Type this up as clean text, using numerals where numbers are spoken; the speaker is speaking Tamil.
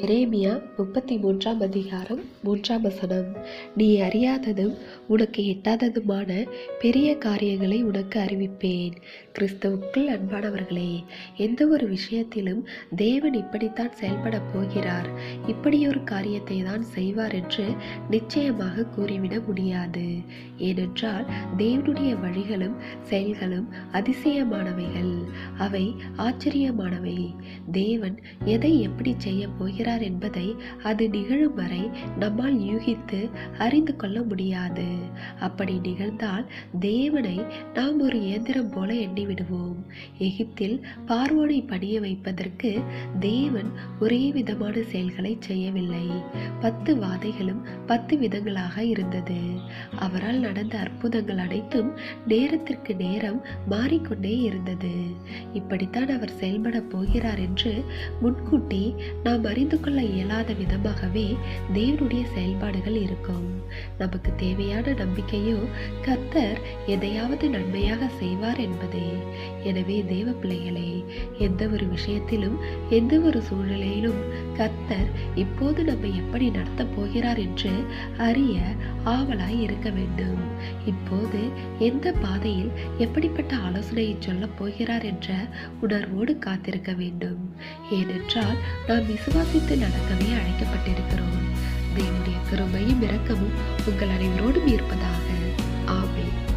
எரேமியா 33 அதிகாரம் 3 நீ அறியாததும் உனக்கு எட்டாததுமான பெரிய காரியங்களை உனக்கு அறிவிப்பேன். கிறிஸ்துவுக்குள் அன்பானவர்களே, எந்த ஒரு விஷயத்திலும் தேவன் இப்படித்தான் செயல்பட போகிறார், இப்படியொரு காரியத்தை தான் செய்வார் என்று நிச்சயமாக கூறிவிட முடியாது. ஏனென்றால் தேவனுடைய வழிகளும் செயல்களும் அதிசயமானவைகள், அவை ஆச்சரியமானவை. தேவன் எதை எப்படி செய்ய போகிறார் என்பதை அது நிகழும் வரை நம்மால் யூகித்து அறிந்து கொள்ள முடியாது. அப்படி நிகழ்ந்தால் தேவனை நாம் ஒரு இயந்திரம் போல எண்ணிவிடுவோம். எகிப்தில் பார்வோனை பணிய வைப்பதற்கு தேவன் ஒரே விதமான செயல்களை செய்யவில்லை. 10 வாதைகளும் 10 விதங்களாக இருந்தது. அவரால் நடந்த அற்புதங்கள் அனைத்தும் நேரத்திற்கு நேரம் மாறிக்கொண்டே இருந்தது. இப்படித்தான் அவர் செயல்பட போகிறார் என்று முன்கூட்டி நாம் அறிந்து கொள்ள இயலாத விதமாகவே தேவனுடைய செயல்பாடுகள் இருக்கும். நமக்கு தேவையான நம்பிக்கையோ கர்த்தர் எதையாவது நன்மையாக செய்வார் என்பதே. எனவே தேவ பிள்ளைகளே, எந்த ஒரு விஷயத்திலும் எந்த ஒரு சூழ்நிலையிலும் கர்த்தர் இப்போது நம்மை எப்படி நடத்தப் போகிறார் என்று அறிய ஆவலாய் இருக்க வேண்டும். இப்போது எந்த பாதையில் எப்படிப்பட்ட ஆலோசனையை சொல்லப் போகிறார் என்ற உணர்வோடு காத்திருக்க வேண்டும். ஏனென்றால் நாம் விசுவாசித்து நடக்கவே அழைக்கப்பட்டிருக்கிறோம். தேவனுடைய கிருபையும் இரக்கமும் உங்கள் அனைவரோடும் இருப்பதாக.